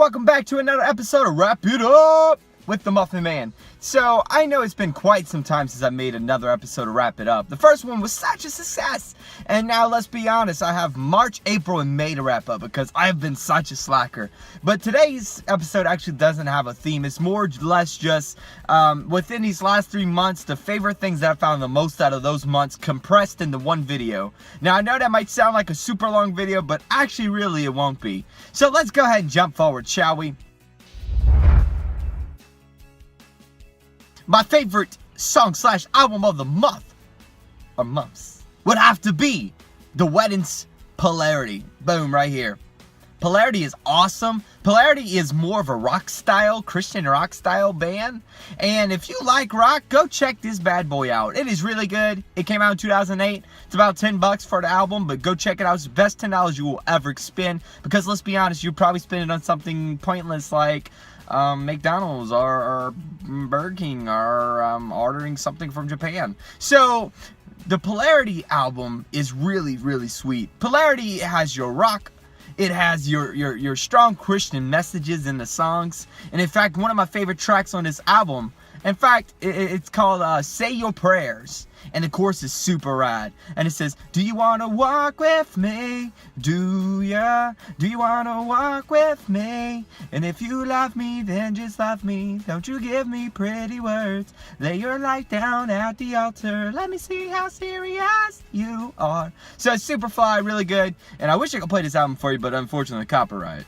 welcome back to another episode of Wrap It Up with the Muffin Man. So, I know it's been quite some time since I made another episode of Wrap It Up. The first one was such a success, and now let's be honest, I have March, April, and May to wrap up because I've been such a slacker. But today's episode actually doesn't have a theme. It's more or less just, within these last 3 months, the favorite things that I found the most out of those months compressed into one video. Now, I know that might sound like a super long video, but actually really it won't be. So let's go ahead and jump forward, shall we? My favorite song / album of the month, or months, would have to be The Wedding's Polarity. Boom, right here. Polarity is awesome. Polarity is more of a rock style, Christian rock style band. And if you like rock, go check this bad boy out. It is really good. It came out in 2008. It's about $10 for the album, but go check it out. It's the best $10 you will ever spend. Because let's be honest, you'll probably spend it on something pointless like McDonald's or Burger King or ordering something from Japan. So the Polarity album is really, really sweet. Polarity has your rock. It has your strong Christian messages in the songs. And in fact, one of my favorite tracks on this album, in fact, it's called Say Your Prayers. And the chorus is super rad. And it says, do you want to walk with me? Do ya? Do you want to walk with me? And if you love me, then just love me. Don't you give me pretty words. Lay your life down at the altar. Let me see how serious you are. So it's super fly, really good. And I wish I could play this album for you, but unfortunately, copyright.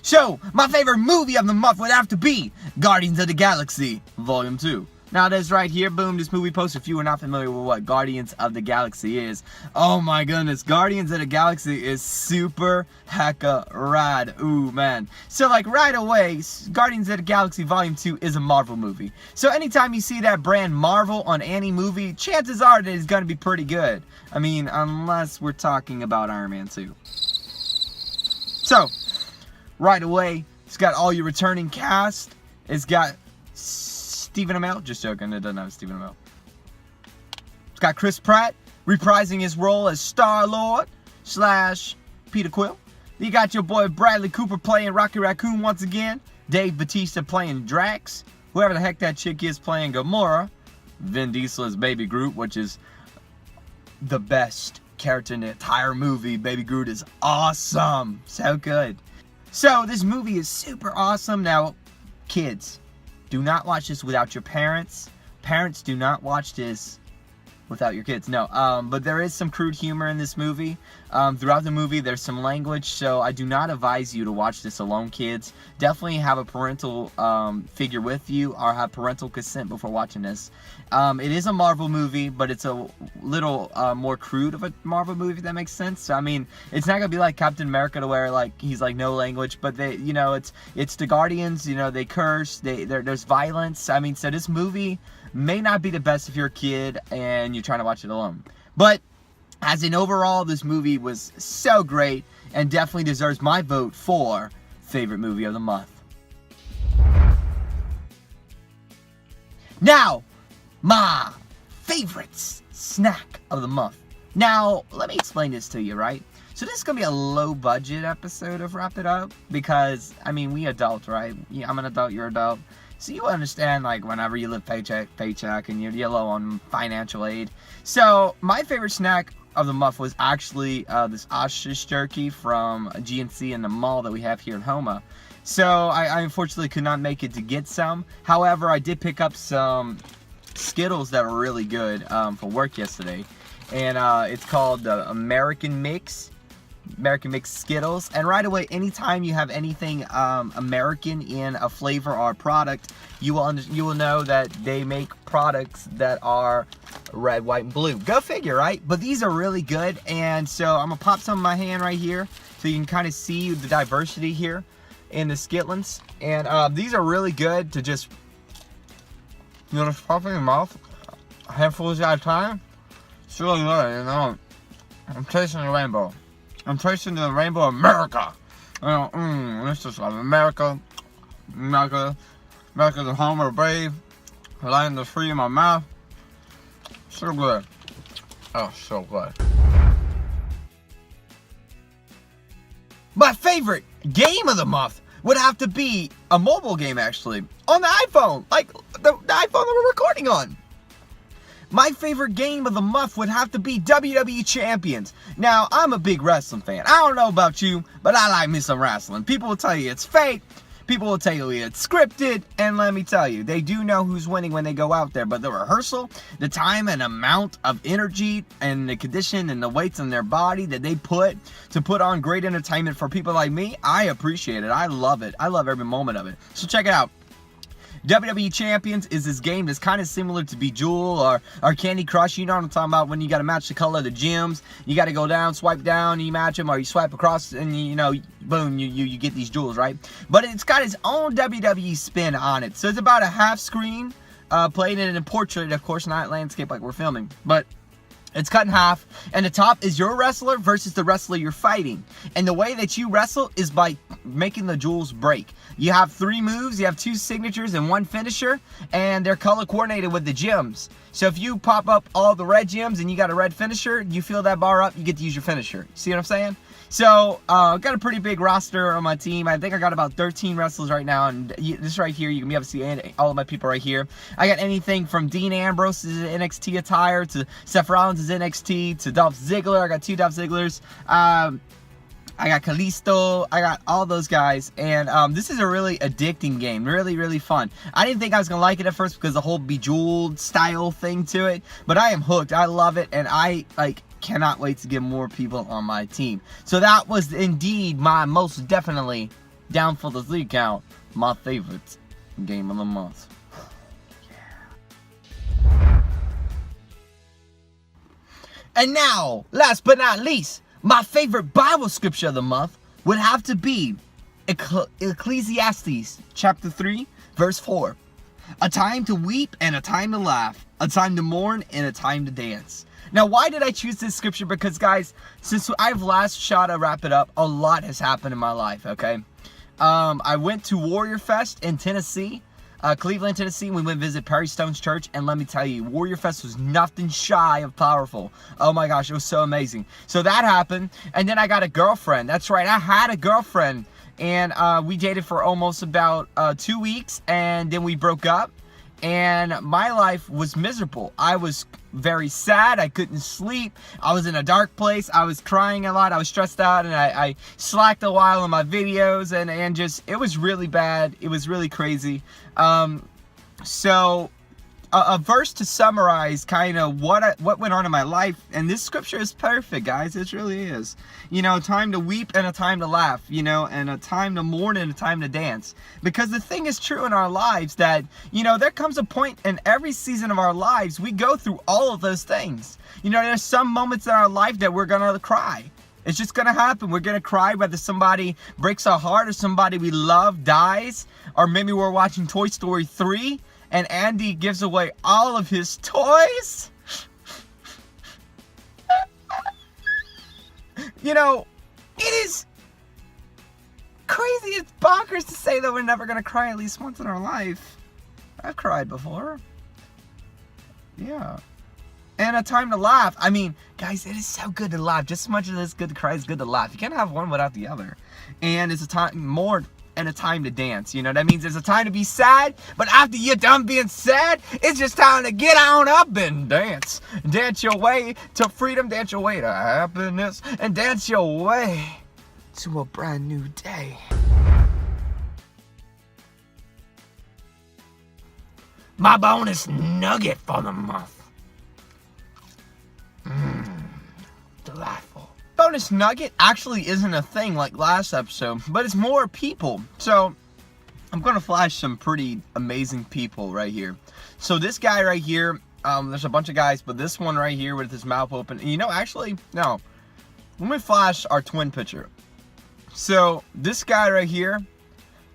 So, my favorite movie of the month would have to be Guardians of the Galaxy Volume 2. Now, that's right here, boom, this movie poster. If you are not familiar with what Guardians of the Galaxy is, oh my goodness, Guardians of the Galaxy is super hecka rad. Ooh, man. So, like, right away, Guardians of the Galaxy Volume 2 is a Marvel movie. So, anytime you see that brand Marvel on any movie, chances are that it's going to be pretty good. I mean, unless we're talking about Iron Man 2. So, right away, it's got all your returning cast. It's got Stephen Amell. Just joking, it doesn't have Stephen Amell. It's got Chris Pratt reprising his role as Star-Lord / Peter Quill. You got your boy Bradley Cooper playing Rocky Raccoon once again. Dave Bautista playing Drax. Whoever the heck that chick is playing Gamora. Vin Diesel is Baby Groot, which is the best character in the entire movie. Baby Groot is awesome. So good. So, this movie is super awesome. Now, kids, do not watch this without your parents. Parents, do not watch this without your kids. No, but there is some crude humor in this movie. Throughout the movie, there's some language, so I do not advise you to watch this alone, kids. Definitely have a parental figure with you, or have parental consent before watching this. It is a Marvel movie, but it's a little more crude of a Marvel movie, if that makes sense. So, I mean, it's not gonna be like Captain America to where like he's like no language, but they, you know, it's the Guardians. You know, they curse, there's violence. I mean, so this movie may not be the best if you're a kid and you're trying to watch it alone. But as in overall, this movie was so great and definitely deserves my vote for favorite movie of the month. Now, my favorite snack of the month. Now, let me explain this to you, right? So this is going to be a low budget episode of Wrap It Up because, I mean, we adult, right? Yeah, I'm an adult, you're an adult. So you understand, like, whenever you live paycheck and you're low on financial aid. So my favorite snack of the month was actually this ostrich jerky from GNC in the mall that we have here in Homa. So I unfortunately could not make it to get some. However, I did pick up some Skittles that were really good for work yesterday. And it's called the American Mix Skittles. And right away, anytime you have anything American in a flavor or a product, you will know that they make products that are red, white, and blue. Go figure, right? But these are really good, and so I'm gonna pop some in my hand right here so you can kind of see the diversity here in the Skitlins. And these are really good to just, you know, just pop in your mouth a handful at a time. It's really good, you know. I'm tasting the rainbow. I'm tasting the rainbow of America. You know, this is America. America, the home of the brave. Lighting the free in my mouth. So good. Oh, so good. My favorite game of the month would have to be a mobile game, actually, on the iPhone, like the iPhone that we're recording on. My favorite game of the month would have to be WWE Champions. Now, I'm a big wrestling fan. I don't know about you, but I like me some wrestling. People will tell you it's fake. People will tell you it's scripted. And let me tell you, they do know who's winning when they go out there. But the rehearsal, the time and amount of energy and the condition and the weights in their body that they put to put on great entertainment for people like me, I appreciate it. I love it. I love every moment of it. So check it out. WWE Champions is this game that's kind of similar to Bejeweled or Candy Crush. You know what I'm talking about, when you got to match the color of the gems. You got to go down, swipe down, and you match them, or you swipe across and you know, boom, you get these jewels, right? But it's got its own WWE spin on it. So it's about a half screen, playing it in a portrait, of course, not landscape like we're filming. But it's cut in half, and the top is your wrestler versus the wrestler you're fighting. And the way that you wrestle is by making the jewels break. You have 3 moves, you have 2 signatures and 1 finisher, and they're color coordinated with the gems. So if you pop up all the red gems and you got a red finisher, you fill that bar up, you get to use your finisher. See what I'm saying? So, got a pretty big roster on my team. I think I got about 13 wrestlers right now, and this right here, you can be able to see all of my people right here. I got anything from Dean Ambrose's NXT attire to Seth Rollins' NXT to Dolph Ziggler. I got 2 Dolph Zigglers. I got Kalisto. I got all those guys. And this is a really addicting game. Really, really fun. I didn't think I was going to like it at first because the whole Bejeweled style thing to it. But I am hooked. I love it. And I cannot wait to get more people on my team. So that was indeed my most definitely, down for the 3 count, my favorite game of the month. And now, last but not least, my favorite Bible scripture of the month would have to be Ecclesiastes chapter 3, verse 4. A time to weep and a time to laugh, a time to mourn and a time to dance. Now, why did I choose this scripture? Because, guys, since I've last shot to wrap it up, a lot has happened in my life, okay? I went to Warrior Fest in Tennessee, Cleveland, Tennessee. We went to visit Perry Stone's church, and let me tell you, Warrior Fest was nothing shy of powerful. Oh my gosh, it was so amazing. So that happened, and then I got a girlfriend. That's right, I had a girlfriend, and we dated for almost about 2 weeks, and then we broke up, and my life was miserable. I was very sad. I couldn't sleep. I was in a dark place. I was crying a lot. I was stressed out, and I slacked a while in my videos, and just, it was really bad. It was really crazy. So a verse to summarize kind of what went on in my life, and this scripture is perfect, guys. It really is. You know, a time to weep and a time to laugh, you know, and a time to mourn and a time to dance. Because the thing is true in our lives that, you know, there comes a point in every season of our lives we go through all of those things. You know, there's some moments in our life that we're gonna cry. It's just gonna happen. We're gonna cry whether somebody breaks our heart or somebody we love dies, or maybe we're watching Toy Story 3 and Andy gives away all of his toys. You know, it is crazy. It's bonkers to say that we're never gonna cry at least once in our life. I've cried before. Yeah. And a time to laugh. I mean, guys, it is so good to laugh. Just as much as it's good to cry, it's good to laugh. You can't have one without the other. And it's a time more and a time to dance. You know, that means there's a time to be sad, but after you're done being sad, it's just time to get on up and dance. Dance your way to freedom, dance your way to happiness, and dance your way to a brand new day. My bonus nugget for the month. Delightful. Bonus nugget actually isn't a thing like last episode, but it's more people. So I'm gonna flash some pretty amazing people right here. So this guy right here, there's a bunch of guys, but this one right here with his mouth open, you know, actually, no. Let me flash our twin picture. So this guy right here,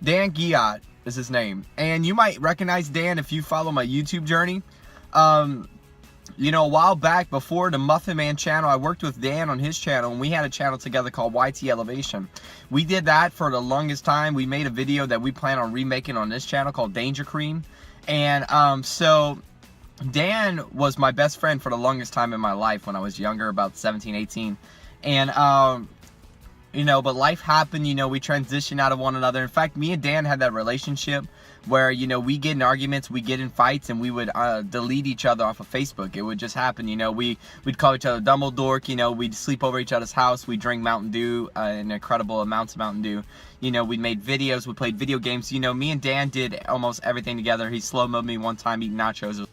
Dan Giat is his name. And you might recognize Dan if you follow my YouTube journey. You know, a while back before the Dahmuffinman channel, I worked with Dan on his channel, and we had a channel together called YT Elevation. We did that for the longest time. We made a video that we plan on remaking on this channel called Danger Cream. And so Dan was my best friend for the longest time in my life when I was younger, about 17, 18. And you know, but life happened, you know, we transitioned out of one another. In fact, me and Dan had that relationship where, you know, we get in arguments, we get in fights, and we would delete each other off of Facebook. It would just happen, you know, we'd call each other Dumbledore, you know, we'd sleep over each other's house, we'd drink Mountain Dew, in incredible amounts of Mountain Dew. You know, we made videos, we played video games. You know, me and Dan did almost everything together. He slow-moed me one time eating nachos.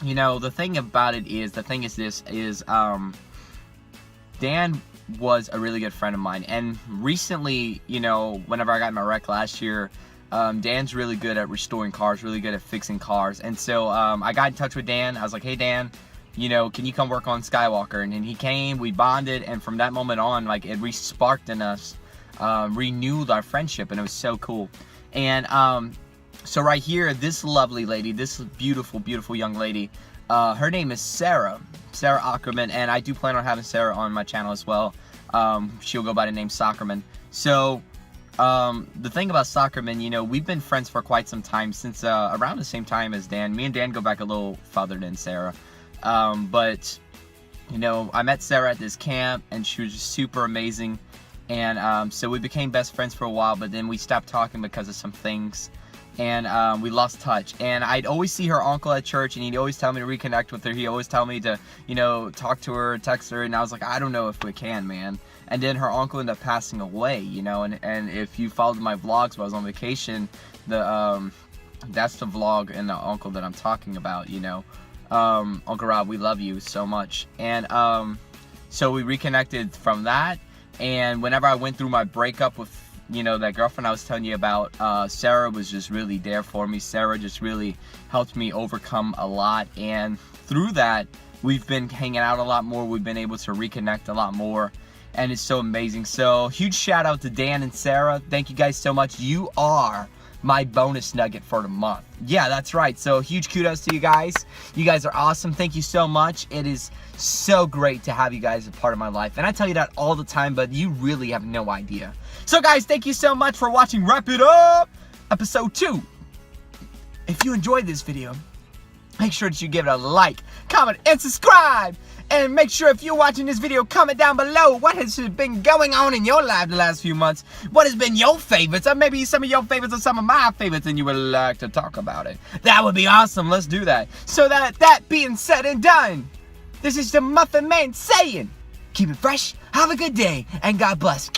You know, the thing about it is, Dan was a really good friend of mine, and recently, you know, whenever I got in my wreck last year, Dan's really good at restoring cars, really good at fixing cars, and so I got in touch with Dan. I was like, hey Dan, you know, can you come work on Skywalker? And then he came, we bonded, and from that moment on, like, it re-sparked in us, renewed our friendship, and it was so cool. And so right here, this lovely lady, this beautiful, beautiful young lady, her name is Sarah Ackerman, and I do plan on having Sarah on my channel as well. She'll go by the name Soccerman. So, the thing about Soccerman, you know, we've been friends for quite some time, since around the same time as Dan. Me and Dan go back a little farther than Sarah. But, you know, I met Sarah at this camp, and she was just super amazing. And so we became best friends for a while, but then we stopped talking because of some things. And we lost touch, and I'd always see her uncle at church, and he'd always tell me to reconnect with her. He'd always tell me to, you know, talk to her, text her, and I was like, I don't know if we can, man. And then her uncle ended up passing away, you know, and if you followed my vlogs while I was on vacation, that's the vlog and the uncle that I'm talking about, you know. Uncle Rob, we love you so much. And so we reconnected from that, and whenever I went through my breakup with, you know, that girlfriend I was telling you about, Sarah was just really there for me. Sarah just really helped me overcome a lot, and through that, we've been hanging out a lot more. We've been able to reconnect a lot more, and it's so amazing. So, huge shout out to Dan and Sarah. Thank you guys so much. You are my bonus nugget for the month. Yeah, that's right. So, huge kudos to you guys. You guys are awesome. Thank you so much. It is so great to have you guys a part of my life, and I tell you that all the time, but you really have no idea. So guys, thank you so much for watching Wrap It Up episode 2. If you enjoyed this video, make sure that you give it a like, comment, and subscribe. And make sure, if you're watching this video, comment down below what has been going on in your life the last few months. What has been your favorites, or maybe some of your favorites or some of my favorites, and you would like to talk about it. That would be awesome. Let's do that. So that being said and done, this is the Muffin Man saying, keep it fresh, have a good day, and God bless.